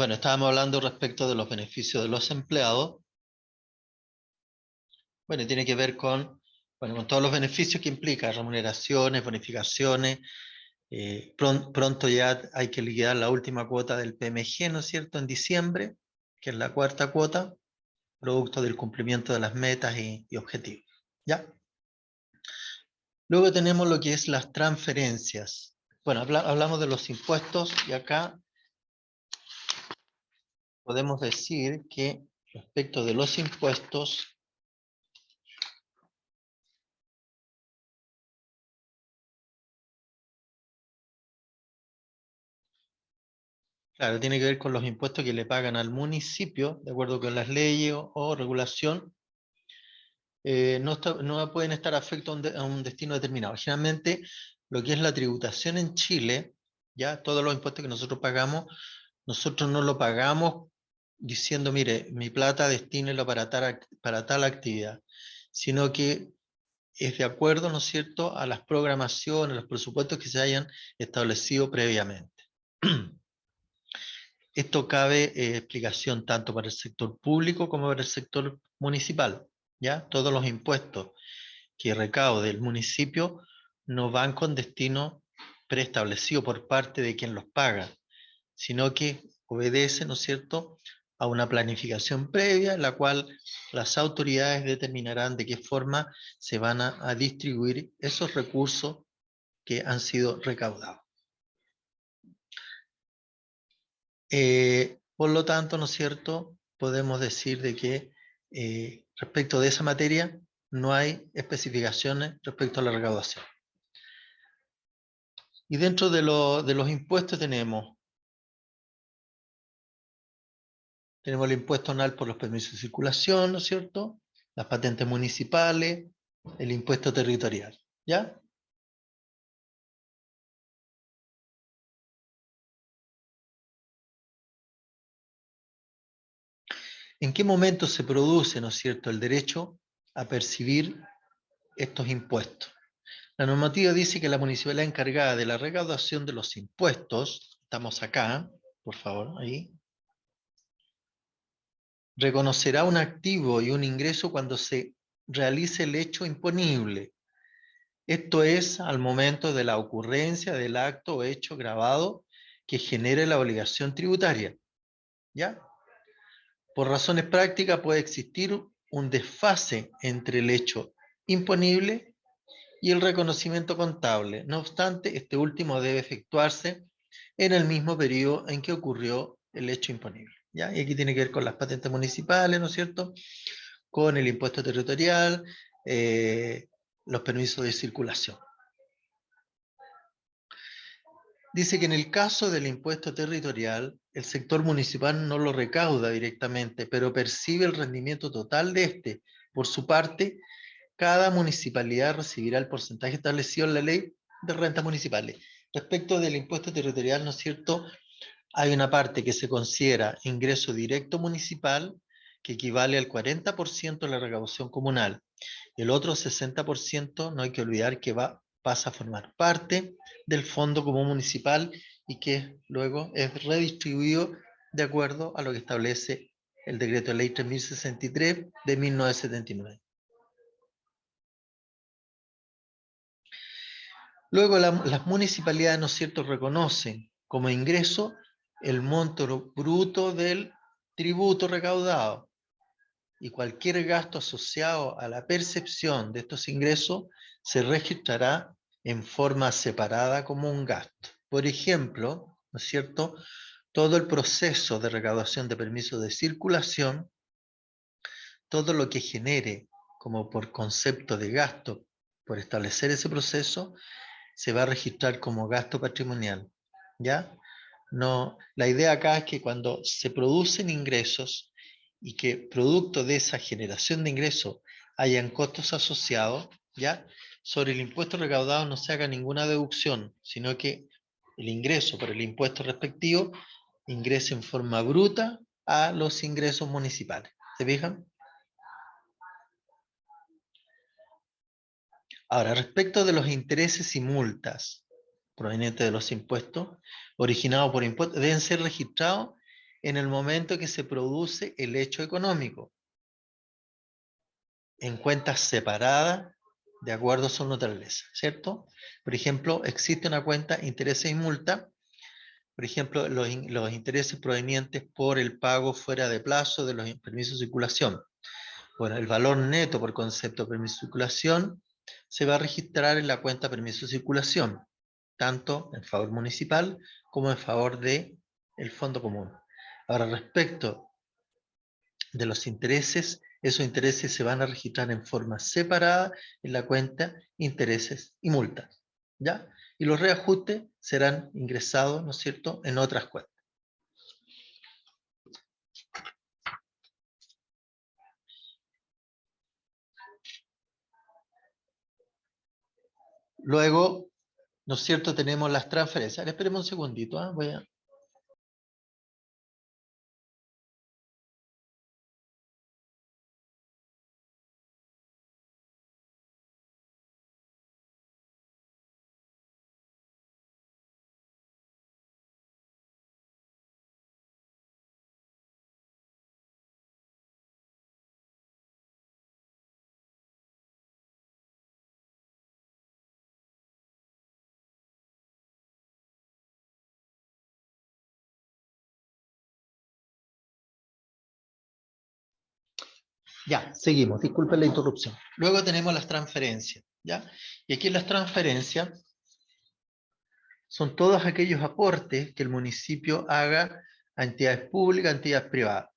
Bueno, estábamos hablando respecto de los beneficios de los empleados. Bueno, y tiene que ver con todos los beneficios que implica, remuneraciones, bonificaciones. Pronto ya hay que liquidar la última cuota del PMG, ¿no es cierto?, en diciembre, que es la cuarta cuota, producto del cumplimiento de las metas y objetivos. ¿Ya? Luego tenemos lo que es las transferencias. Bueno, hablamos de los impuestos y acá podemos decir que respecto de los impuestos, claro, tiene que ver con los impuestos que le pagan al municipio, de acuerdo con las leyes o regulación, no pueden estar afectos a un destino determinado. Generalmente, lo que es la tributación en Chile, ya todos los impuestos que nosotros pagamos, nosotros no lo pagamos diciendo, mire, mi plata destínelo para tal actividad, sino que es de acuerdo, ¿no es cierto?, a las programaciones, los presupuestos que se hayan establecido previamente. Esto cabe explicación tanto para el sector público como para el sector municipal, ¿ya? Todos los impuestos que recaude el municipio no van con destino preestablecido por parte de quien los paga, sino que obedece, ¿no es cierto?, a una planificación previa en la cual las autoridades determinarán de qué forma se van a distribuir esos recursos que han sido recaudados. Por lo tanto, ¿no es cierto?, podemos decir de que respecto de esa materia no hay especificaciones respecto a la recaudación. Y dentro de los impuestos tenemos el impuesto anual por los permisos de circulación, ¿no es cierto?, las patentes municipales, el impuesto territorial, ¿ya? ¿En qué momento se produce, ¿no es cierto?, el derecho a percibir estos impuestos? La normativa dice que la municipalidad encargada de la recaudación de los impuestos, estamos acá, por favor, ahí, reconocerá un activo y un ingreso cuando se realice el hecho imponible. Esto es al momento de la ocurrencia del acto o hecho grabado que genere la obligación tributaria. ¿Ya? Por razones prácticas puede existir un desfase entre el hecho imponible y el reconocimiento contable. No obstante, este último debe efectuarse en el mismo periodo en que ocurrió el hecho imponible. ¿Ya? Y aquí tiene que ver con las patentes municipales, ¿no es cierto?, con el impuesto territorial, los permisos de circulación. Dice que en el caso del impuesto territorial, el sector municipal no lo recauda directamente, pero percibe el rendimiento total de este. Por su parte, cada municipalidad recibirá el porcentaje establecido en la ley de rentas municipales. Respecto del impuesto territorial, ¿no es cierto?, hay una parte que se considera ingreso directo municipal, que equivale al 40% de la recaudación comunal. El otro 60%, no hay que olvidar que pasa a formar parte del Fondo Común Municipal y que luego es redistribuido de acuerdo a lo que establece el Decreto de Ley 3063 de 1979. Luego las municipalidades, ¿no es cierto?, reconocen como ingreso el monto bruto del tributo recaudado y cualquier gasto asociado a la percepción de estos ingresos se registrará en forma separada como un gasto. Por ejemplo, ¿no es cierto?, todo el proceso de recaudación de permisos de circulación, todo lo que genere como por concepto de gasto por establecer ese proceso, se va a registrar como gasto patrimonial, ¿ya? No, la idea acá es que cuando se producen ingresos y que producto de esa generación de ingresos hayan costos asociados, ¿ya?, sobre el impuesto recaudado no se haga ninguna deducción, sino que el ingreso por el impuesto respectivo ingrese en forma bruta a los ingresos municipales. ¿Se fijan? Ahora, respecto de los intereses y multas provenientes de los impuestos, originados por impuestos, deben ser registrados en el momento que se produce el hecho económico, en cuentas separadas de acuerdo a su naturaleza, ¿cierto? Por ejemplo, existe una cuenta intereses y multa, por ejemplo, los intereses provenientes por el pago fuera de plazo de los permisos de circulación. Bueno, el valor neto por concepto de permiso de circulación se va a registrar en la cuenta permiso de circulación, tanto en favor municipal como en favor del fondo común. Ahora, respecto de los intereses, esos intereses se van a registrar en forma separada en la cuenta intereses y multas, ¿ya? Y los reajustes serán ingresados, ¿no es cierto?, en otras cuentas. Luego, ¿no es cierto?, tenemos las transferencias. Ahora, esperemos un segundito, ¿eh? Voy a... Ya, seguimos. Disculpen la interrupción. Luego tenemos las transferencias, ¿ya? Y aquí en las transferencias son todos aquellos aportes que el municipio haga a entidades públicas, a entidades privadas.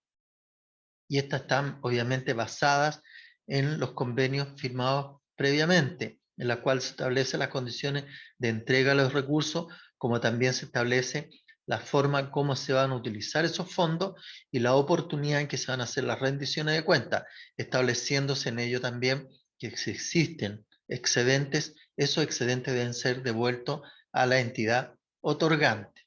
Y estas están obviamente basadas en los convenios firmados previamente, en la cual se establecen las condiciones de entrega de los recursos, como también se establece la forma en cómo se van a utilizar esos fondos y la oportunidad en que se van a hacer las rendiciones de cuentas, estableciéndose en ello también que si existen excedentes, esos excedentes deben ser devueltos a la entidad otorgante.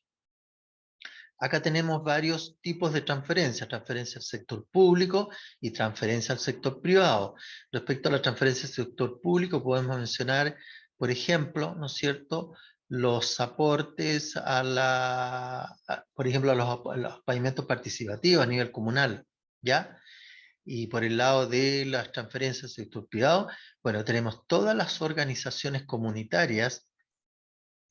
Acá tenemos varios tipos de transferencias, transferencia al sector público y transferencia al sector privado. Respecto a la transferencia al sector público, podemos mencionar, por ejemplo, ¿no es cierto?, los aportes por ejemplo, a los pavimentos participativos a nivel comunal, ¿ya? Y por el lado de las transferencias al sector privado, bueno, tenemos todas las organizaciones comunitarias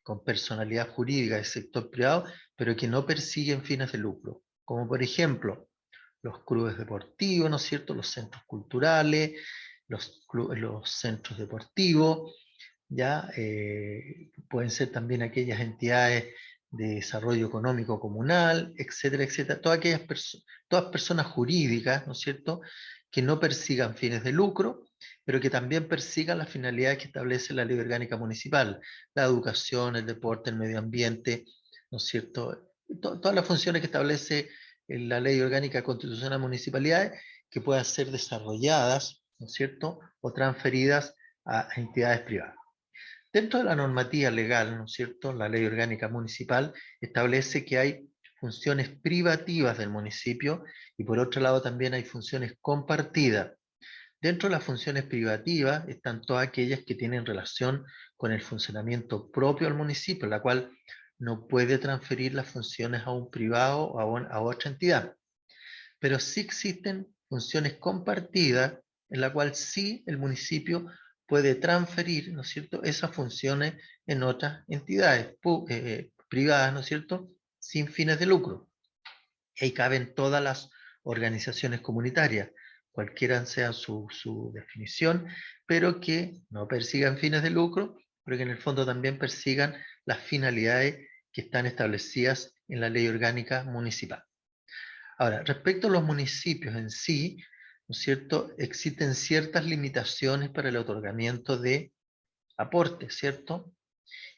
con personalidad jurídica del sector privado, pero que no persiguen fines de lucro, como por ejemplo los clubes deportivos, ¿no es cierto?, los centros culturales, los centros deportivos, ¿ya? Pueden ser también aquellas entidades de desarrollo económico comunal, etcétera, etcétera, todas personas jurídicas, ¿no es cierto?, que no persigan fines de lucro, pero que también persigan las finalidades que establece la Ley Orgánica Municipal, la educación, el deporte, el medio ambiente, ¿no es cierto?, todas las funciones que establece la Ley Orgánica Constitucional de Municipalidades que puedan ser desarrolladas, ¿no es cierto?, o transferidas a entidades privadas. Dentro de la normativa legal, ¿no es cierto?, la Ley Orgánica Municipal establece que hay funciones privativas del municipio y por otro lado también hay funciones compartidas. Dentro de las funciones privativas están todas aquellas que tienen relación con el funcionamiento propio del municipio, la cual no puede transferir las funciones a un privado o a otra entidad. Pero sí existen funciones compartidas en la cual sí el municipio puede transferir, ¿no es cierto?, esas funciones en otras entidades privadas, ¿no es cierto?, sin fines de lucro. Y ahí caben todas las organizaciones comunitarias, cualquiera sea su definición, pero que no persigan fines de lucro, pero que en el fondo también persigan las finalidades que están establecidas en la ley orgánica municipal. Ahora, respecto a los municipios en sí, ¿no es cierto?, existen ciertas limitaciones para el otorgamiento de aportes, ¿cierto?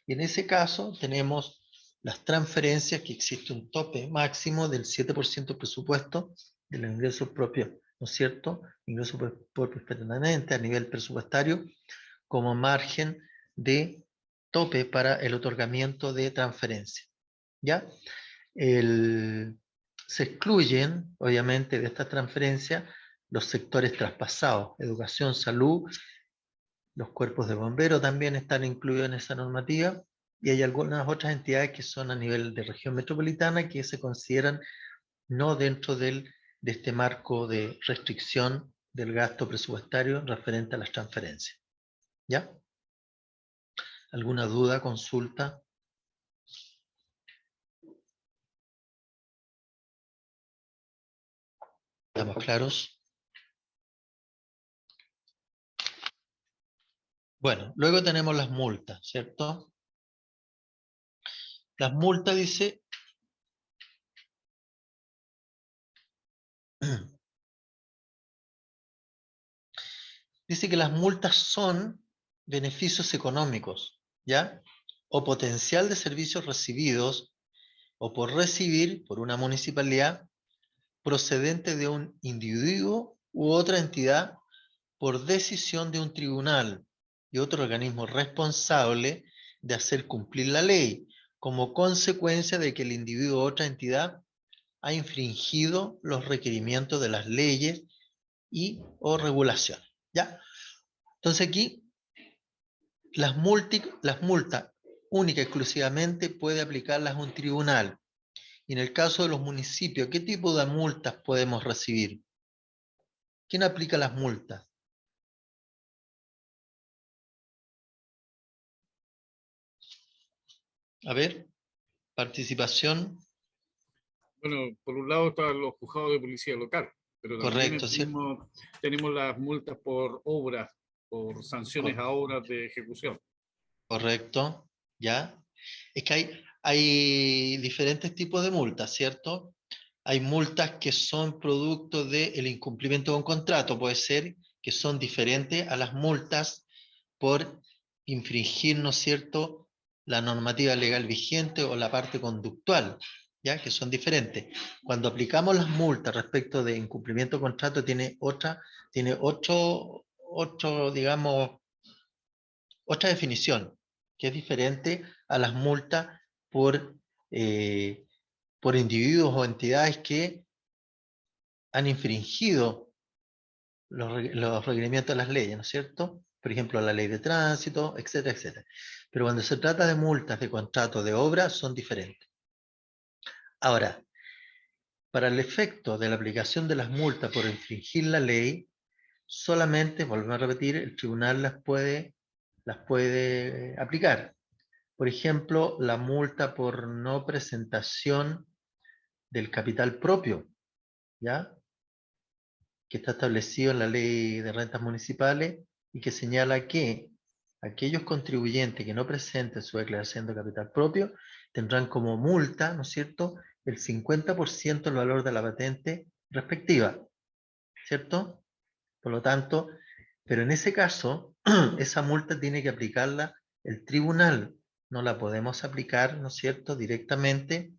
Y en ese caso tenemos las transferencias, que existe un tope máximo del 7% del presupuesto de los ingresos propios, ¿no es cierto?, ingresos propios permanentes a nivel presupuestario, como margen de tope para el otorgamiento de transferencias, ¿ya? Se excluyen, obviamente, de estas transferencias los sectores traspasados, educación, salud, los cuerpos de bomberos también están incluidos en esa normativa, y hay algunas otras entidades que son a nivel de región metropolitana que se consideran no dentro de este marco de restricción del gasto presupuestario referente a las transferencias. ¿Ya? ¿Alguna duda, consulta? ¿Estamos claros? Bueno, luego tenemos las multas, ¿cierto? Las multas dice... Dice que las multas son beneficios económicos, ¿ya? O potencial de servicios recibidos o por recibir por una municipalidad procedente de un individuo u otra entidad por decisión de un tribunal y otro organismo responsable de hacer cumplir la ley, como consecuencia de que el individuo u otra entidad ha infringido los requerimientos de las leyes y o regulaciones, ¿ya? Entonces aquí las multas única y exclusivamente puede aplicarlas un tribunal. Y en el caso de los municipios, ¿qué tipo de multas podemos recibir? ¿Quién aplica las multas? A ver, participación, Bueno, por un lado están los juzgados de policía local, pero también correcto, ¿cierto? tenemos las multas por obras, por sanciones Co- a obras de ejecución. correcto, ¿ya? Es que hay diferentes tipos de multas, ¿cierto? Hay multas que son producto del incumplimiento de un contrato, puede ser que son diferentes a las multas por infringir, ¿no es cierto?, la normativa legal vigente o la parte conductual, ¿ya? Que son diferentes. Cuando aplicamos las multas respecto de incumplimiento de contrato, tiene digamos, otra definición, que es diferente a las multas por, eh, por individuos o entidades que han infringido los requerimientos de las leyes, ¿no es cierto? Por ejemplo, la ley de tránsito, etcétera, etcétera. Pero cuando se trata de multas de contrato de obra, son diferentes. Ahora, para el efecto de la aplicación de las multas por infringir la ley, solamente, volvemos a repetir, el tribunal las puede aplicar. Por ejemplo, la multa por no presentación del capital propio, ¿ya? Que está establecido en la ley de rentas municipales y que señala que aquellos contribuyentes que no presenten su declaración de capital propio tendrán como multa, ¿no es cierto?, el 50% del valor de la patente respectiva, ¿cierto? Por lo tanto, pero en ese caso, esa multa tiene que aplicarla el tribunal, no la podemos aplicar, ¿no es cierto?, directamente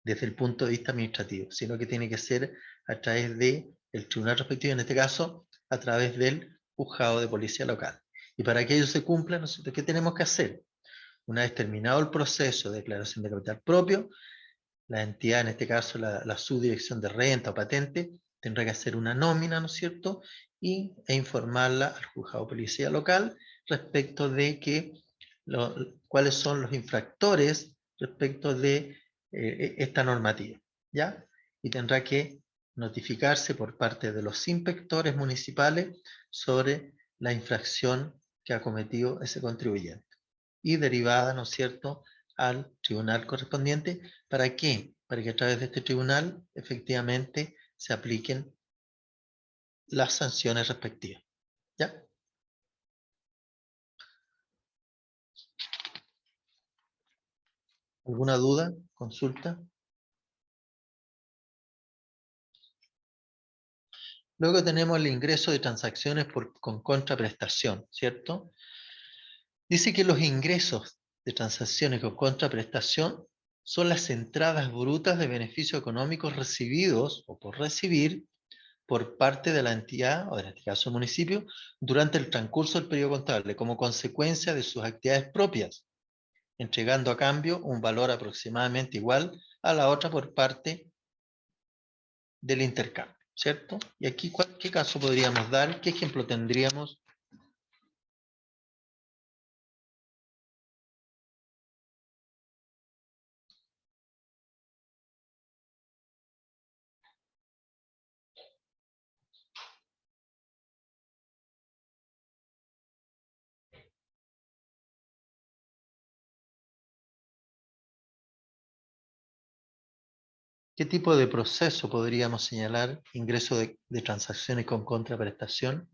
desde el punto de vista administrativo, sino que tiene que ser a través del tribunal respectivo, en este caso, a través del juzgado de policía local. Y para que ello se cumpla, nosotros, ¿qué tenemos que hacer? Una vez terminado el proceso de declaración de capital propio, la entidad, en este caso la subdirección de renta o patente, tendrá que hacer una nómina, ¿no es cierto?, e informarla al juzgado de policía local respecto de cuáles son los infractores respecto de esta normativa, ¿ya? Y tendrá que notificarse por parte de los inspectores municipales sobre la infracción que ha cometido ese contribuyente. Y derivada, ¿no es cierto?, al tribunal correspondiente. ¿Para qué? Para que a través de este tribunal efectivamente se apliquen las sanciones respectivas. ¿Ya? ¿Alguna duda? ¿Consulta? Luego tenemos el ingreso de transacciones con contraprestación, ¿cierto? Dice que los ingresos de transacciones con contraprestación son las entradas brutas de beneficios económicos recibidos o por recibir por parte de la entidad, o en este caso el municipio, durante el transcurso del periodo contable, como consecuencia de sus actividades propias, entregando a cambio un valor aproximadamente igual a la otra por parte del intercambio, ¿cierto? Y aquí, ¿qué caso podríamos dar? ¿Qué ejemplo tendríamos? ¿Qué tipo de proceso podríamos señalar? Ingreso de transacciones con contraprestación.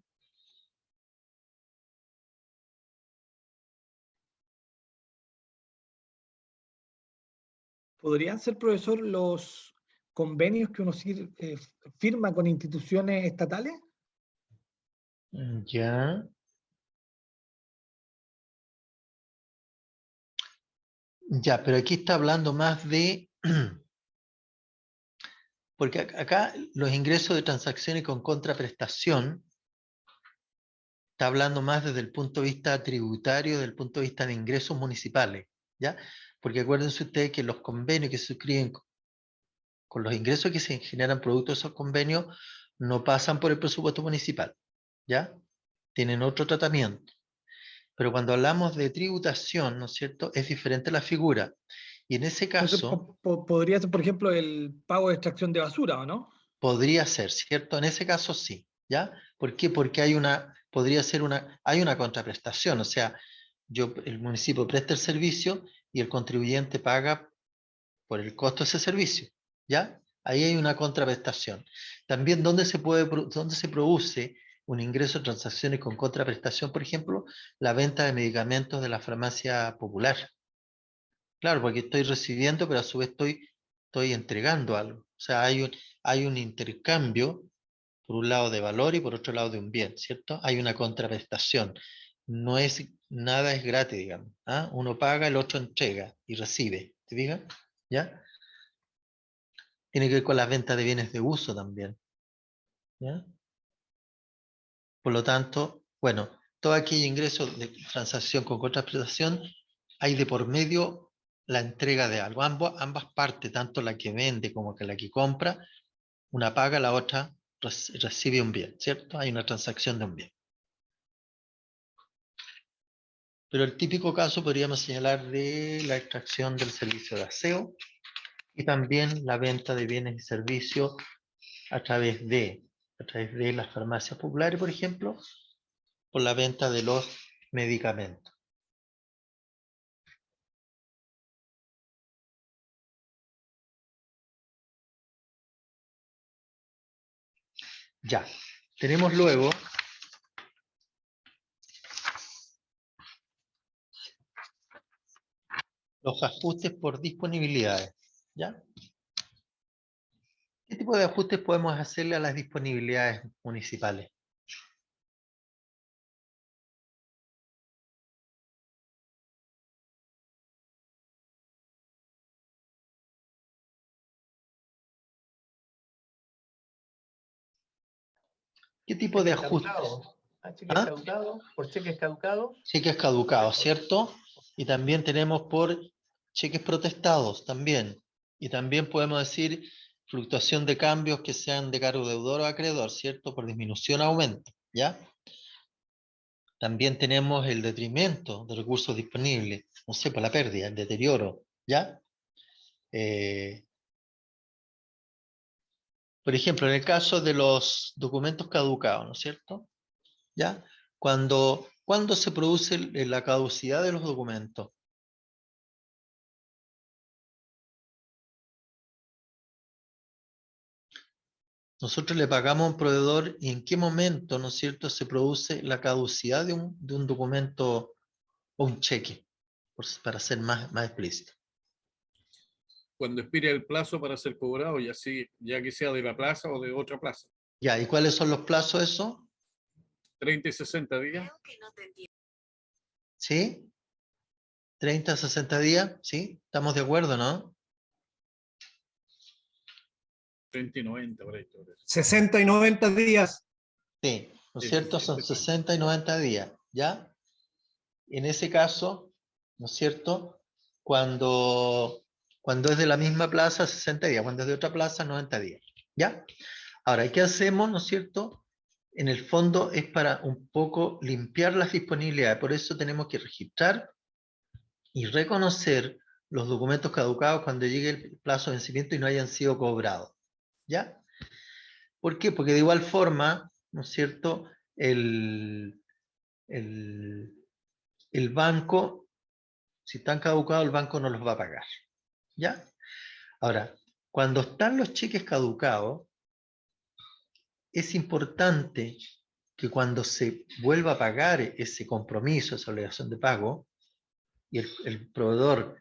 ¿Podrían ser, profesor, los convenios que uno firma con instituciones estatales? Ya. Ya, pero aquí está hablando más de... Porque acá los ingresos de transacciones con contraprestación está hablando más desde el punto de vista tributario, desde el punto de vista de ingresos municipales, ¿ya? Porque acuérdense ustedes que los convenios que se suscriben con los ingresos que se generan producto de esos convenios no pasan por el presupuesto municipal, ¿ya? Tienen otro tratamiento. Pero cuando hablamos de tributación, ¿no es cierto?, es diferente la figura. Y en ese Entonces, caso, podría ser, por ejemplo, el pago de extracción de basura, ¿o no? podría ser, ¿cierto? En ese caso sí, ¿ya? ¿Por qué? Porque hay una contraprestación, o sea, el municipio presta el servicio y el contribuyente paga por el costo de ese servicio, ¿ya? Ahí hay una contraprestación. También, ¿dónde se produce un ingreso de transacciones con contraprestación? Por ejemplo, la venta de medicamentos de la farmacia popular. Claro, porque estoy recibiendo, pero a su vez estoy entregando algo. O sea, hay un intercambio, por un lado de valor y por otro lado de un bien, ¿cierto? Hay una contraprestación. Nada es gratis, digamos. ¿Ah? Uno paga, el otro entrega y recibe. ¿Te fijas? ¿Ya? Tiene que ver con las ventas de bienes de uso también. ¿Ya? Por lo tanto, bueno, todo aquel ingreso de transacción con contraprestación, hay de por medio la entrega de algo. Ambas partes, tanto la que vende como que la que compra, una paga, la otra recibe un bien, ¿cierto? Hay una transacción de un bien. Pero el típico caso podríamos señalar de la extracción del servicio de aseo y también la venta de bienes y servicios a través de las farmacias populares, por ejemplo, por la venta de los medicamentos. Ya, tenemos luego los ajustes por disponibilidades. ¿Ya? ¿Qué tipo de ajustes podemos hacerle a las disponibilidades municipales? ¿Qué tipo de ajustes? Cheques ¿Ah? caducados, por cheques caducados. Cheques caducados, ¿cierto? Y también tenemos por cheques protestados, también. Y también podemos decir fluctuación de cambios que sean de cargo deudor o acreedor, ¿cierto? Por disminución o aumento, ¿ya? También tenemos el detrimento de recursos disponibles, no sé, por la pérdida, el deterioro, ¿ya? Eh, por ejemplo, en el caso de los documentos caducados, ¿no es cierto? ¿Ya? ¿Cuándo se produce la caducidad de los documentos? Nosotros le pagamos a un proveedor y en qué momento, ¿no es cierto?, se produce la caducidad de un documento o un cheque, para ser más explícito. Cuando expire el plazo para ser cobrado, ya que sea de la plaza o de otra plaza. Ya, ¿y cuáles son los plazos de eso? 30 y 60 días. ¿Sí? 30 a 60 días, ¿sí? ¿Estamos de acuerdo, no? 30 y 90, por ahí. 60 y 90 días. Sí, ¿no es Sí, cierto? Son 60 y 90 días, ¿ya? En ese caso, ¿no es cierto? Cuando es de la misma plaza, 60 días, cuando es de otra plaza, 90 días, ¿ya? Ahora, ¿qué hacemos, no es cierto? En el fondo es para un poco limpiar las disponibilidades, por eso tenemos que registrar y reconocer los documentos caducados cuando llegue el plazo de vencimiento y no hayan sido cobrados, ¿ya? ¿Por qué? Porque de igual forma, ¿no es cierto? El, el banco, si están caducados, el banco no los va a pagar, ¿ya? Ahora, Cuando están los cheques caducados, es importante que cuando se vuelva a pagar ese compromiso, esa obligación de pago, y el proveedor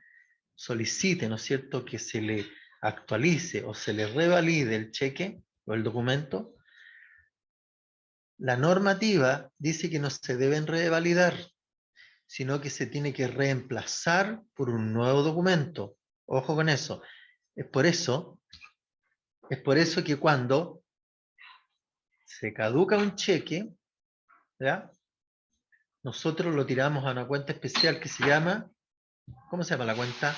solicite, ¿no es cierto?, que se le actualice o se le revalide el cheque o el documento, la normativa dice que no se deben revalidar, sino que se tiene que reemplazar por un nuevo documento. Ojo con eso. Es por eso que cuando se caduca un cheque, ¿ya?, nosotros lo tiramos a una cuenta especial que se llama, ¿cómo se llama la cuenta?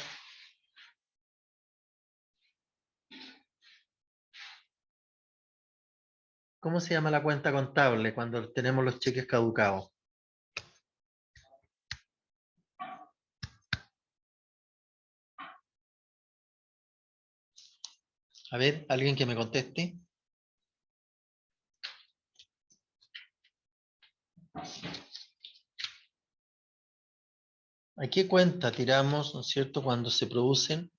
¿Cómo se llama la cuenta contable cuando tenemos los cheques caducados? A ver, alguien que me conteste. ¿A qué cuenta tiramos, ¿no es cierto?, cuando se producen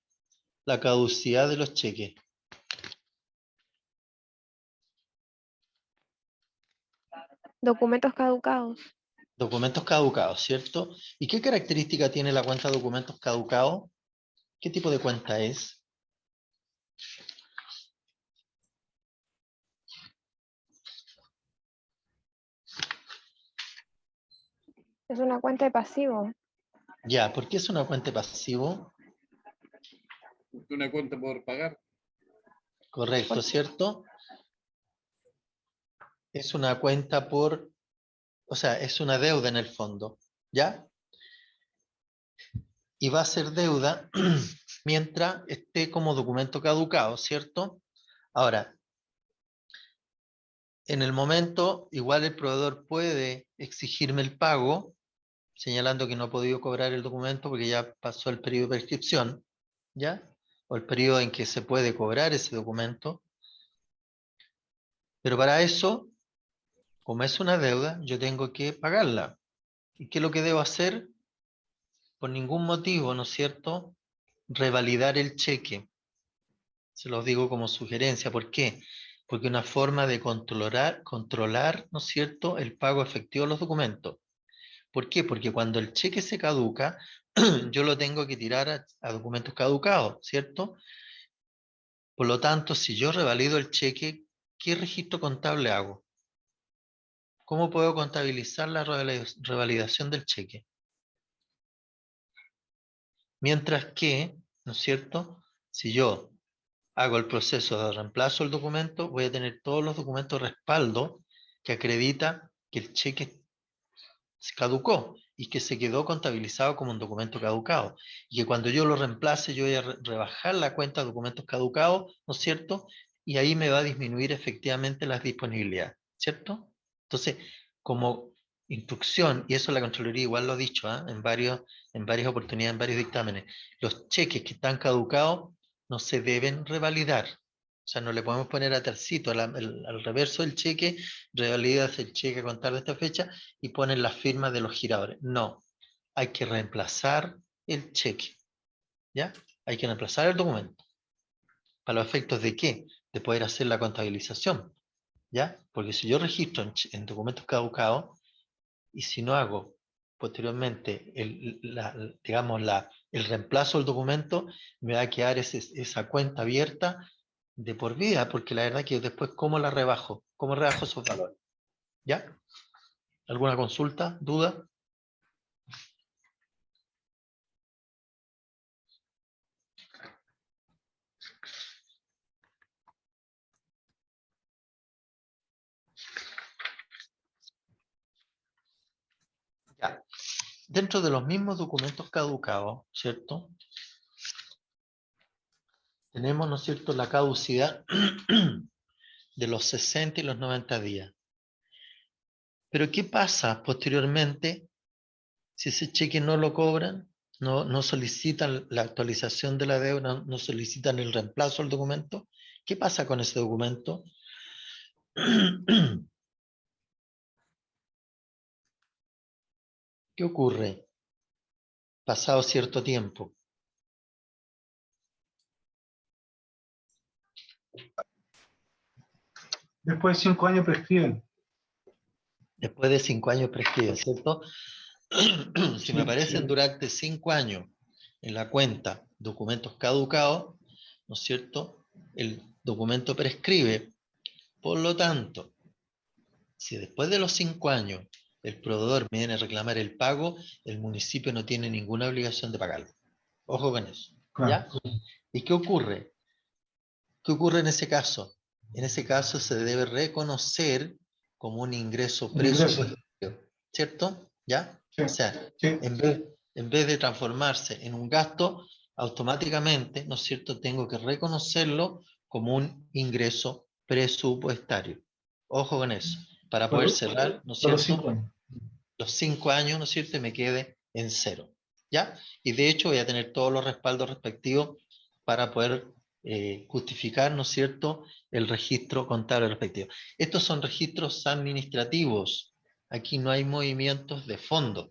la caducidad de los cheques? Documentos caducados. Documentos caducados, ¿cierto? ¿Y qué característica tiene la cuenta documentos caducados? ¿Qué tipo de cuenta es? Es una cuenta de pasivo. Ya, ¿por qué es una cuenta de pasivo? Una cuenta por pagar. Correcto, ¿cierto? Es una cuenta por, o sea, es una deuda en el fondo, ¿ya? Y va a ser deuda mientras esté como documento caducado, ¿cierto? Ahora, en el momento, igual el proveedor puede exigirme el pago, señalando que no ha podido cobrar el documento porque ya pasó el periodo de prescripción, ¿ya? O el periodo en que se puede cobrar ese documento. Pero para eso, como es una deuda, yo tengo que pagarla. ¿Y qué es lo que debo hacer? Por ningún motivo, ¿no es cierto?, revalidar el cheque. Se los digo como sugerencia. ¿Por qué? Porque una forma de controlar, ¿no es cierto?, el pago efectivo de los documentos. ¿Por qué? Porque cuando el cheque se caduca, yo lo tengo que tirar a documentos caducados, ¿cierto? Por lo tanto, si yo revalido el cheque, ¿qué registro contable hago? ¿Cómo puedo contabilizar la revalidación del cheque? Mientras que, ¿no es cierto?, si yo hago el proceso de reemplazo del documento, voy a tener todos los documentos de respaldo que acredita que el cheque se caducó y que se quedó contabilizado como un documento caducado. Y que cuando yo lo reemplace, yo voy a rebajar la cuenta de documentos caducados, ¿no es cierto? Y ahí me va a disminuir efectivamente las disponibilidades, ¿cierto? Entonces, como instrucción, y eso la Contraloría igual lo ha dicho, ¿ah?, en varias oportunidades, en varios dictámenes, los cheques que están caducados no se deben revalidar. O sea, no le podemos poner a tercito, al reverso del cheque, revalidas el cheque a contar de esta fecha y ponen las firmas de los giradores. No, hay que reemplazar el cheque, ¿ya? Hay que reemplazar el documento. ¿Para los efectos de qué? De poder hacer la contabilización, ¿ya? Porque si yo registro en documentos caducados y si no hago posteriormente el reemplazo del documento, me va a quedar esa cuenta abierta de por vida, porque la verdad que después, ¿cómo la rebajo? ¿Cómo rebajo esos valores? ¿Ya? ¿Alguna consulta? ¿Duda? Ya. Dentro de los mismos documentos caducados, ¿cierto?, tenemos, ¿no es cierto?, la caducidad de los 60 y los 90 días. Pero ¿qué pasa posteriormente si ese cheque no lo cobran? No solicitan la actualización de la deuda, no solicitan el reemplazo del documento. ¿Qué pasa con ese documento? ¿Qué ocurre pasado cierto tiempo? Después de 5 años prescriben. Después de 5 años prescribe, ¿cierto? Si me Sí, aparecen sí. durante 5 años en la cuenta documentos caducados, ¿no es cierto? El documento prescribe. Por lo tanto, si después de los 5 años el proveedor me viene a reclamar el pago, el municipio no tiene ninguna obligación de pagarlo. Ojo con eso. ¿Ya? Claro. ¿Y qué ocurre? ¿Qué ocurre en ese caso? En ese caso se debe reconocer como un ingreso Un ingreso. presupuestario, ¿cierto? ¿Ya? Sí, O sea, sí. en vez de transformarse en un gasto, automáticamente, ¿no es cierto?, tengo que reconocerlo como un ingreso presupuestario. Ojo con eso, para poder cerrar, ¿no es Para los cierto?, 5 años. los 5 años, ¿no es cierto?, y me quede en cero. ¿Ya? Y de hecho voy a tener todos los respaldos respectivos para poder justificar, ¿no es cierto?, el registro contable respectivo. Estos son registros administrativos. Aquí no hay movimientos de fondo.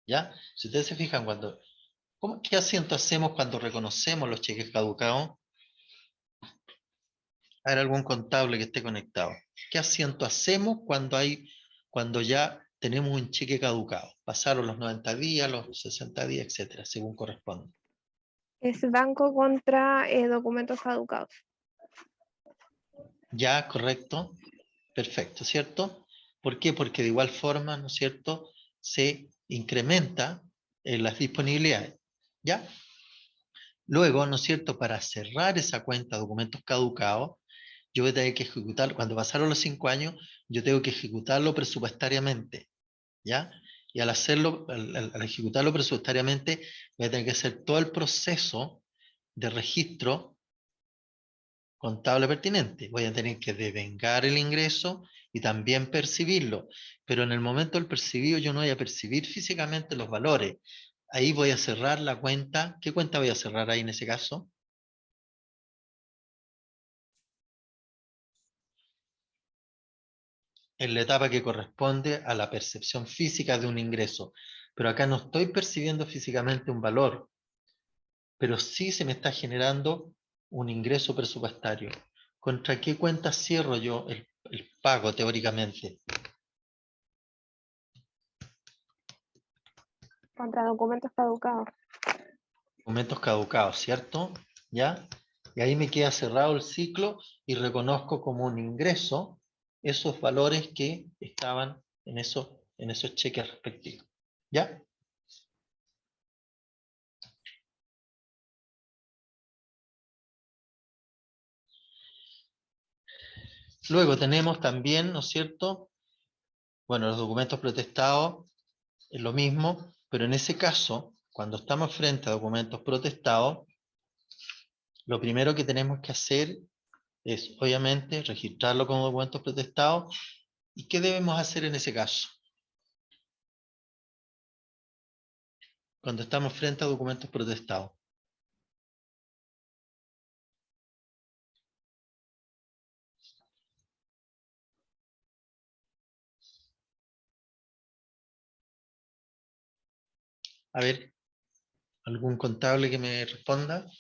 ¿Ya? Si ustedes se fijan, ¿qué asiento hacemos cuando reconocemos los cheques caducados? ¿Hay algún contable que esté conectado? ¿Qué asiento hacemos cuando ya tenemos un cheque caducado? Pasaron los 90 días, los 60 días, etcétera, según corresponde. Es banco contra documentos caducados. Ya, correcto. Perfecto, ¿cierto? ¿Por qué? Porque de igual forma, ¿no es cierto?, se incrementa las disponibilidades. ¿Ya? Luego, ¿no es cierto?, para cerrar esa cuenta de documentos caducados, yo voy a tener que ejecutar, cuando pasaron los 5 años, yo tengo que ejecutarlo presupuestariamente, ¿ya? Y al hacerlo, al ejecutarlo presupuestariamente, voy a tener que hacer todo el proceso de registro contable pertinente. Voy a tener que devengar el ingreso y también percibirlo. Pero en el momento del percibido yo no voy a percibir físicamente los valores. Ahí voy a cerrar la cuenta. ¿Qué cuenta voy a cerrar ahí en ese caso? En la etapa que corresponde a la percepción física de un ingreso. Pero acá no estoy percibiendo físicamente un valor, pero sí se me está generando un ingreso presupuestario. ¿Contra qué cuenta cierro yo el pago teóricamente? Contra documentos caducados. Documentos caducados, ¿cierto? ¿Ya? Y ahí me queda cerrado el ciclo y reconozco como un ingreso esos valores que estaban en esos cheques respectivos. ¿Ya? Luego tenemos también, ¿no es cierto? Bueno, los documentos protestados es lo mismo, pero en ese caso, cuando estamos frente a documentos protestados, lo primero que tenemos que hacer es, obviamente, registrarlo como documentos protestados. ¿Y qué debemos hacer en ese caso? Cuando estamos frente a documentos protestados. A ver, ¿algún contable que me responda?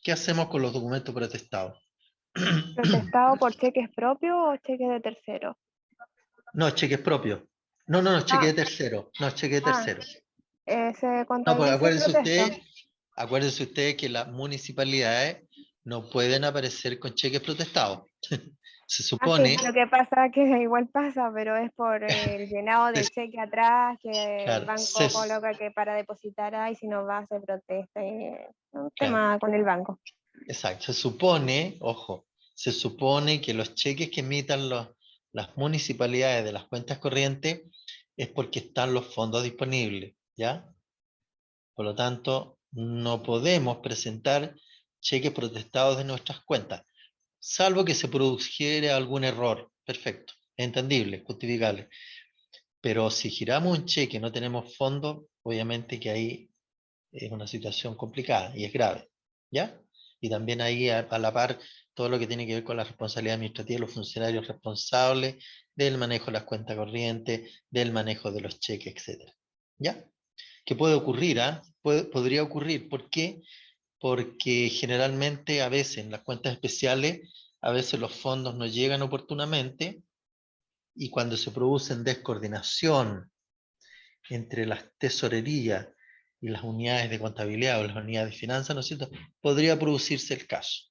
¿Qué hacemos con los documentos protestados? ¿Protestado por cheques propios o cheques de tercero? No, cheques propios. No, cheque Ah, de tercero. No, cheque de ah, tercero. se No, pues contabiliza y protesta. acuérdense usted que las municipalidades no pueden aparecer con cheques protestados. Se Ah, sí, supone, lo que pasa que igual pasa, pero es por el llenado del cheque atrás, que el claro, banco coloca que para depositar ahí, si no va, se protesta. Y un claro, tema con el banco. exacto. Se supone, ojo, se supone que los cheques que emitan las municipalidades de las cuentas corrientes es porque están los fondos disponibles, ¿ya? Por lo tanto, no podemos presentar cheques protestados de nuestras cuentas, salvo que se produjera algún error. Perfecto, entendible, justificable. Pero si giramos un cheque y no tenemos fondos, obviamente que ahí es una situación complicada y es grave, ¿ya? Y también ahí a la par todo lo que tiene que ver con la responsabilidad administrativa de los funcionarios responsables del manejo de las cuentas corrientes, del manejo de los cheques, etcétera. ¿Ya? ¿Qué puede ocurrir? ¿Ah? Podría ocurrir. ¿Por qué? porque generalmente a veces en las cuentas especiales, a veces los fondos no llegan oportunamente y cuando se produce descoordinación entre las tesorerías y las unidades de contabilidad o las unidades de finanzas, ¿no es cierto?, podría producirse el caso.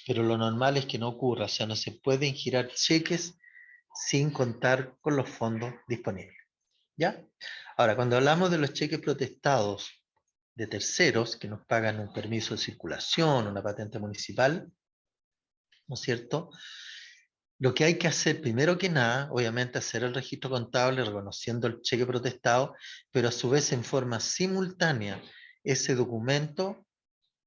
Pero lo normal es que no ocurra, o sea, no se pueden girar cheques sin contar con los fondos disponibles. ¿Ya? Ahora, cuando hablamos de los cheques protestados de terceros que nos pagan un permiso de circulación, una patente municipal, ¿no es cierto?, lo que hay que hacer primero que nada, obviamente hacer el registro contable reconociendo el cheque protestado, pero a su vez en forma simultánea ese documento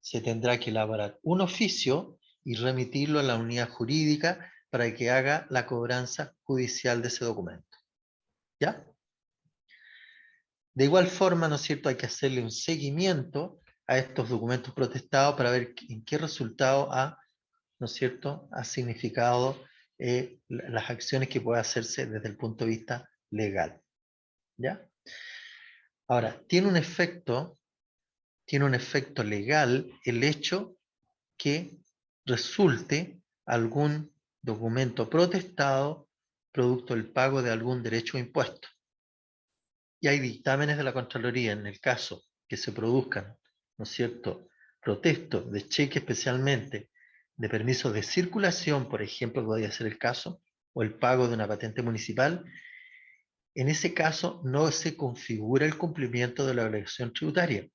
se tendrá que elaborar un oficio y remitirlo a la unidad jurídica para que haga la cobranza judicial de ese documento. ¿Ya? De igual forma, ¿no es cierto?, hay que hacerle un seguimiento a estos documentos protestados para ver en qué resultado ha, ¿no es cierto?, ha significado las acciones que puede hacerse desde el punto de vista legal. ¿Ya? Ahora, tiene un efecto legal el hecho que resulte algún documento protestado producto del pago de algún derecho o impuesto. Y hay dictámenes de la Contraloría en el caso que se produzcan, ¿no es cierto?, protestos de cheque especialmente de permisos de circulación, por ejemplo, podría ser el caso, o el pago de una patente municipal. En ese caso no se configura el cumplimiento de la obligación tributaria.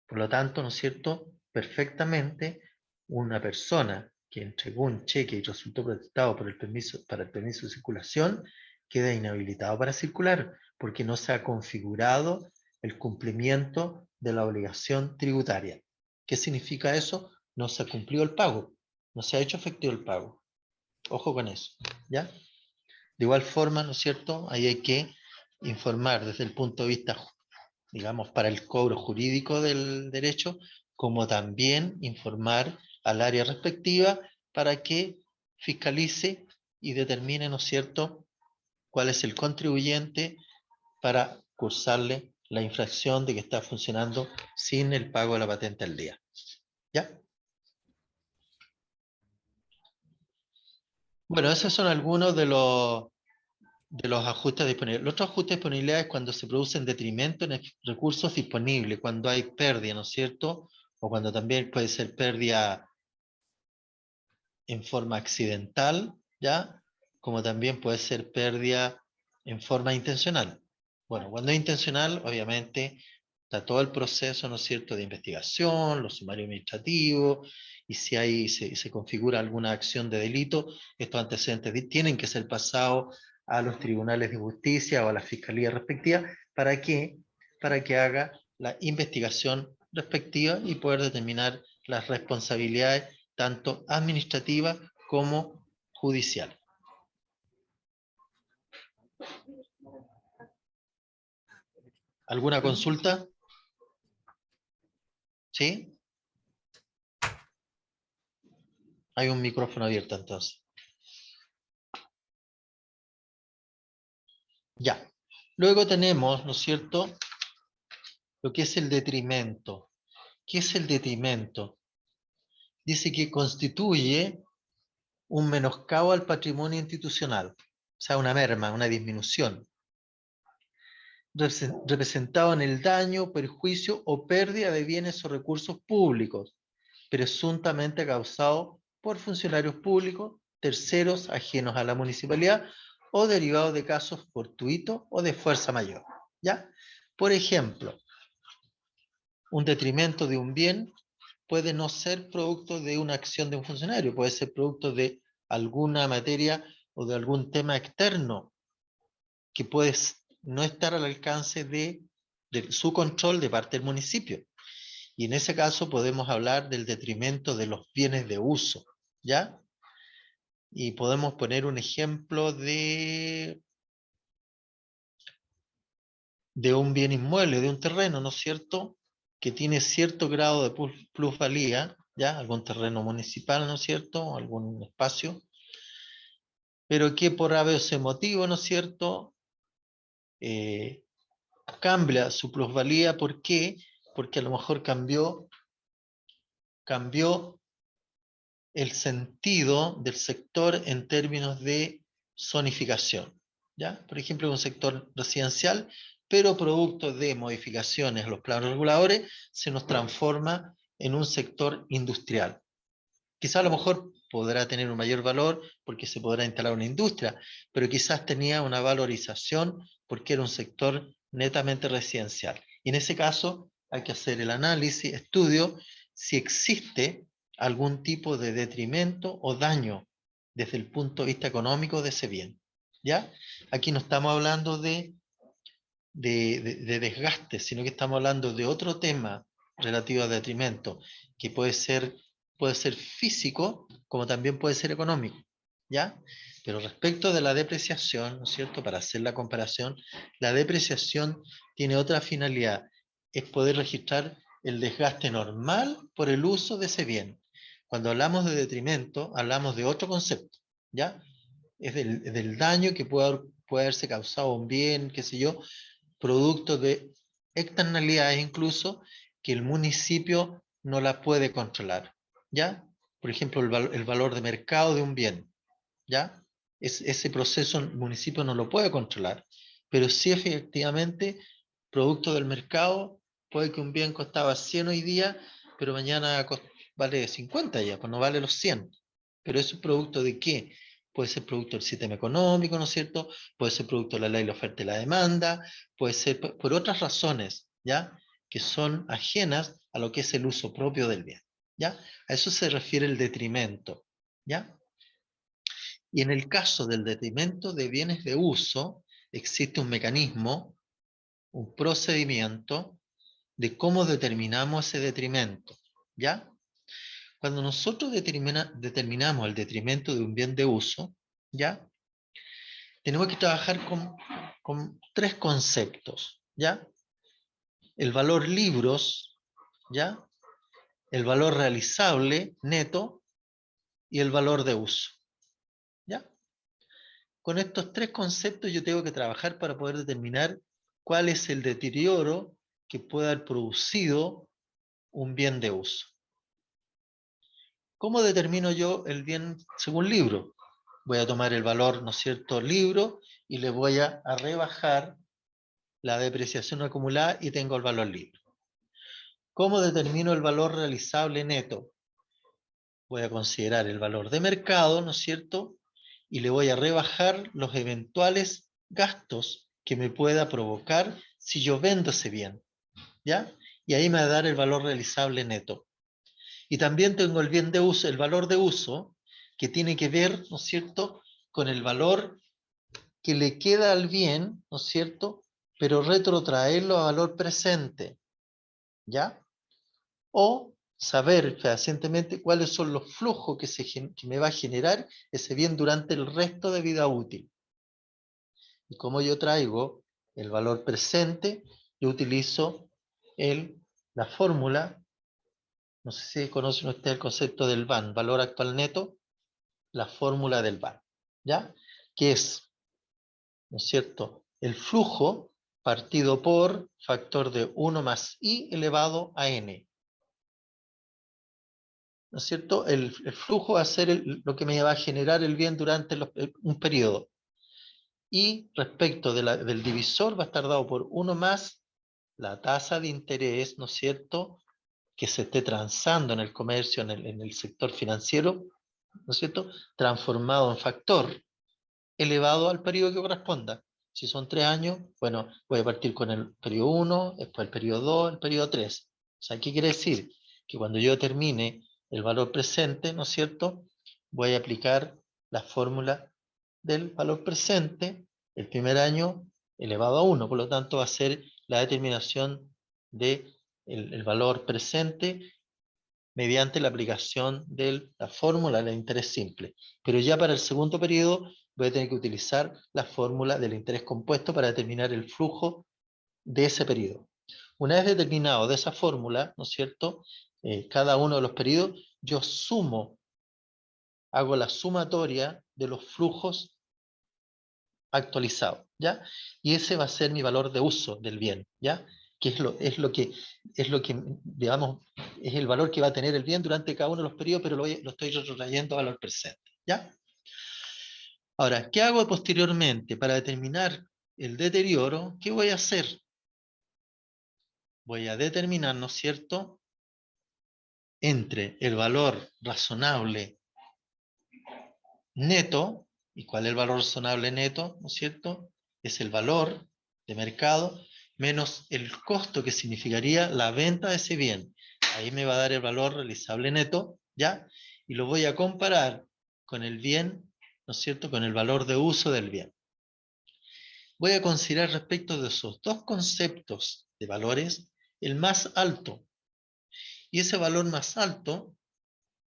Por lo tanto, ¿no es cierto?, perfectamente una persona que entregó un cheque y resultó protestado por el permiso, para el permiso de circulación queda inhabilitado para circular porque no se ha configurado el cumplimiento de la obligación tributaria. ¿Qué significa eso? No se ha cumplido el pago, no se ha hecho efectivo el pago. Ojo con eso, ¿ya? De igual forma, ¿no es cierto?, ahí hay que informar desde el punto de vista, digamos, para el cobro jurídico del derecho, como también informar al área respectiva para que fiscalice y determine, ¿no es cierto?, cuál es el contribuyente para cursarle la infracción de que está funcionando sin el pago de la patente al día. ¿Ya? Bueno, esos son algunos de los ajustes disponibles. Los otros ajustes de disponibilidad es cuando se producen detrimento en recursos disponibles, cuando hay pérdida, ¿no es cierto? O cuando también puede ser pérdida en forma accidental, ¿ya? Como también puede ser pérdida en forma intencional. Bueno, cuando es intencional, obviamente, está todo el proceso, ¿no es cierto?, de investigación, los sumarios administrativos, y si hay, se configura alguna acción de delito, estos antecedentes tienen que ser pasados a los tribunales de justicia o a la fiscalía respectiva, ¿para qué? Para que haga la investigación respectiva y poder determinar las responsabilidades tanto administrativa como judicial. ¿Alguna consulta? ¿Sí? Hay un micrófono abierto entonces. Ya. Luego tenemos, ¿no es cierto?, lo que es el detrimento. ¿Qué es el detrimento? Dice que constituye un menoscabo al patrimonio institucional, o sea, una merma, una disminución, representado en el daño, perjuicio o pérdida de bienes o recursos públicos, presuntamente causado por funcionarios públicos, terceros ajenos a la municipalidad o derivados de casos fortuitos o de fuerza mayor. ¿Ya? Por ejemplo, un detrimento de un bien puede no ser producto de una acción de un funcionario, puede ser producto de alguna materia o de algún tema externo que puede no estar al alcance de su control de parte del municipio. Y en ese caso podemos hablar del detrimento de los bienes de uso, ¿ya? Y podemos poner un ejemplo de un bien inmueble, de un terreno, ¿no es cierto?, que tiene cierto grado de plusvalía, ¿ya? Algún terreno municipal, ¿no es cierto?, algún espacio, pero que por ese motivo, ¿no es cierto?, cambia su plusvalía. ¿Por qué? Porque a lo mejor cambió cambió el sentido del sector en términos de zonificación. ¿Ya? Por ejemplo, un sector residencial, pero producto de modificaciones a los planos reguladores, se nos transforma en un sector industrial. Quizá a lo mejor podrá tener un mayor valor porque se podrá instalar una industria, pero quizás tenía una valorización porque era un sector netamente residencial. Y en ese caso hay que hacer el análisis, estudio, si existe algún tipo de detrimento o daño desde el punto de vista económico de ese bien. ¿Ya? Aquí no estamos hablando de desgaste, sino que estamos hablando de otro tema relativo a detrimento, que puede ser físico, como también puede ser económico, ¿ya? Pero respecto de la depreciación, ¿no es cierto? Para hacer la comparación, la depreciación tiene otra finalidad, es poder registrar el desgaste normal por el uso de ese bien. Cuando hablamos de detrimento, hablamos de otro concepto, ¿ya? Es del daño que puede haberse causado a un bien, qué sé yo, producto de externalidades incluso que el municipio no la puede controlar, ¿ya? Por ejemplo, el valor de mercado de un bien, ¿ya? Ese proceso el municipio no lo puede controlar, pero sí efectivamente, producto del mercado, puede que un bien costaba 100 hoy día, pero mañana vale 50 ya, pues no vale los 100. Pero eso es producto de qué? Puede ser producto del sistema económico, ¿no es cierto? Puede ser producto de la ley de la oferta y la demanda, puede ser por otras razones, ¿ya? Que son ajenas a lo que es el uso propio del bien, ¿ya? A eso se refiere el detrimento, ¿ya? Y en el caso del detrimento de bienes de uso, existe un mecanismo, un procedimiento de cómo determinamos ese detrimento, ¿ya? Cuando nosotros determinamos el detrimento de un bien de uso, ¿ya? Tenemos que trabajar con tres conceptos, ¿ya? El valor libros, ¿ya? El valor realizable neto y el valor de uso, ¿ya? Con estos tres conceptos yo tengo que trabajar para poder determinar cuál es el deterioro que puede haber producido un bien de uso. ¿Cómo determino yo el bien según libro? Voy a tomar el valor, ¿no es cierto?, libro, y le voy a rebajar la depreciación acumulada y tengo el valor libro. ¿Cómo determino el valor realizable neto? Voy a considerar el valor de mercado, ¿no es cierto?, y le voy a rebajar los eventuales gastos que me pueda provocar si yo vendo ese bien, ¿ya? Y ahí me va a dar el valor realizable neto. Y también tengo el bien de uso, el valor de uso, que tiene que ver, ¿no es cierto?, con el valor que le queda al bien, ¿no es cierto?, pero retrotraerlo a valor presente, ¿ya? O saber fehacientemente cuáles son los flujos que me va a generar ese bien durante el resto de vida útil. Y como yo traigo el valor presente, yo utilizo la fórmula, no sé si conocen ustedes el concepto del VAN, valor actual neto, la fórmula del VAN, ¿ya? Que es, ¿no es cierto?, el flujo partido por factor de 1 más i elevado a n. ¿No es cierto? El flujo va a ser lo que me va a generar el bien durante un periodo. Y respecto del divisor va a estar dado por 1 más la tasa de interés, ¿no es cierto?, que se esté transando en el comercio, en el sector financiero, ¿no es cierto?, transformado en factor elevado al periodo que corresponda. Si son 3 años, bueno, voy a partir con el periodo 1, después el periodo 2, el periodo 3. O sea, ¿qué quiere decir? Que cuando yo termine el valor presente, ¿no es cierto?, voy a aplicar la fórmula del valor presente, el primer año elevado a 1, por lo tanto va a ser la determinación del el valor presente mediante la aplicación de la fórmula del interés simple. Pero ya para el segundo periodo voy a tener que utilizar la fórmula del interés compuesto para determinar el flujo de ese periodo. Una vez determinado de esa fórmula, ¿no es cierto?, cada uno de los periodos, yo hago la sumatoria de los flujos actualizados, ¿ya? Y ese va a ser mi valor de uso del bien, ¿ya? Que es lo que, digamos, es el valor que va a tener el bien durante cada uno de los periodos, pero lo estoy retrotrayendo a valor presente. ¿Ya? Ahora, ¿qué hago posteriormente? Para determinar el deterioro, ¿qué voy a hacer? Voy a determinar, ¿no es cierto?, entre el valor razonable neto. ¿Y cuál es el valor razonable neto? ¿No es cierto? Es el valor de mercado menos el costo que significaría la venta de ese bien. Ahí me va a dar el valor realizable neto, ¿ya? Y lo voy a comparar con el bien, ¿no es cierto?, con el valor de uso del bien. Voy a considerar respecto de esos dos conceptos de valores el más alto. Y ese valor más alto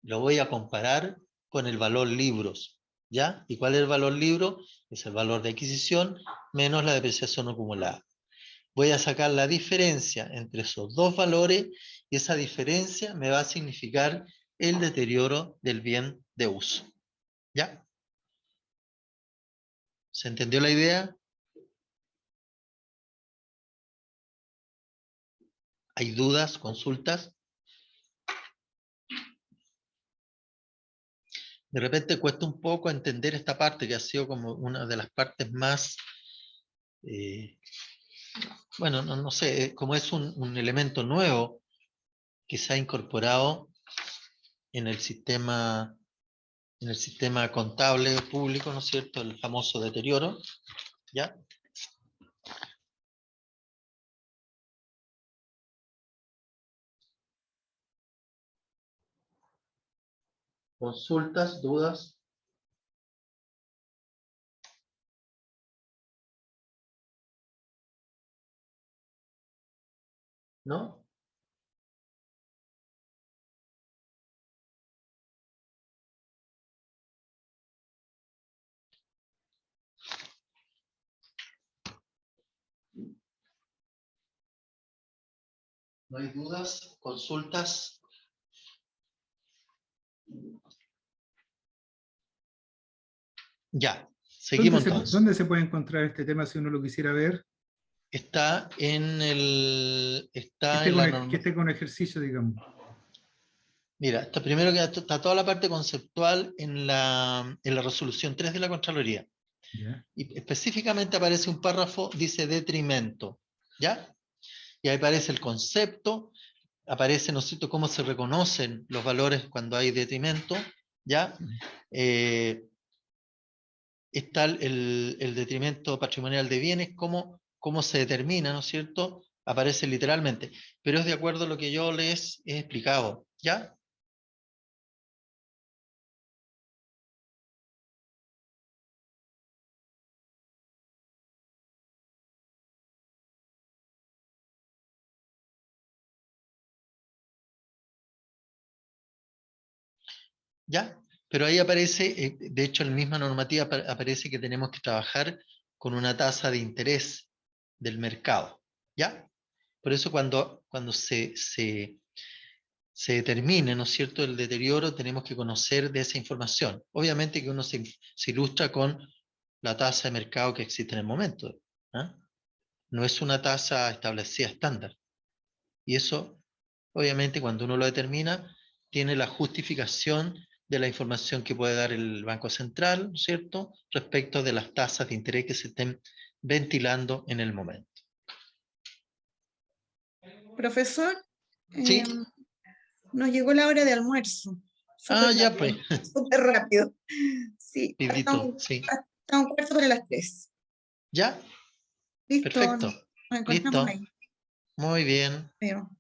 lo voy a comparar con el valor libros, ¿ya? ¿Y cuál es el valor libro? Es el valor de adquisición menos la depreciación acumulada. Voy a sacar la diferencia entre esos dos valores y esa diferencia me va a significar el deterioro del bien de uso, ¿ya? ¿Se entendió la idea? ¿Hay dudas, consultas? De repente cuesta un poco entender esta parte que ha sido como una de las partes más, bueno, no sé, como es un elemento nuevo que se ha incorporado en el sistema contable público, ¿no es cierto? El famoso deterioro, ¿ya? ¿Consultas, dudas? ¿No? ¿No hay dudas? ¿Consultas? Ya, seguimos entonces. ¿Dónde se puede encontrar este tema si uno lo quisiera ver? Está en el... Está Que en la esté con ejercicio, digamos. Mira, está primero que está toda la parte conceptual en la resolución 3 de la Contraloría. ¿Ya? Y específicamente aparece un párrafo, dice detrimento, ¿ya? Y ahí aparece el concepto, aparece, ¿no es cierto?, cómo se reconocen los valores cuando hay detrimento, ¿ya? Está el detrimento patrimonial de bienes, cómo se determina, ¿no es cierto? Aparece literalmente, pero es de acuerdo a lo que yo les he explicado, ¿ya? ¿Ya? Pero ahí aparece, de hecho en la misma normativa aparece que tenemos que trabajar con una tasa de interés del mercado, ¿ya? Por eso cuando se determine, ¿no es cierto?, el deterioro, tenemos que conocer de esa información. Obviamente que uno se ilustra con la tasa de mercado que existe en el momento, ¿ah? No es una tasa establecida estándar. Y eso, obviamente, cuando uno lo determina, tiene la justificación de la información que puede dar el Banco Central, ¿cierto?, respecto de las tasas de interés que se estén ventilando en el momento. Profesor, ¿Sí? nos llegó la hora de almuerzo. Ah, Súper ya rápido, pues, súper rápido. Sí, Pidito, sí. hasta un cuarto para las 3. ¿Ya? Listo, Perfecto. nos encontramos Listo. ahí. Muy bien. Veo.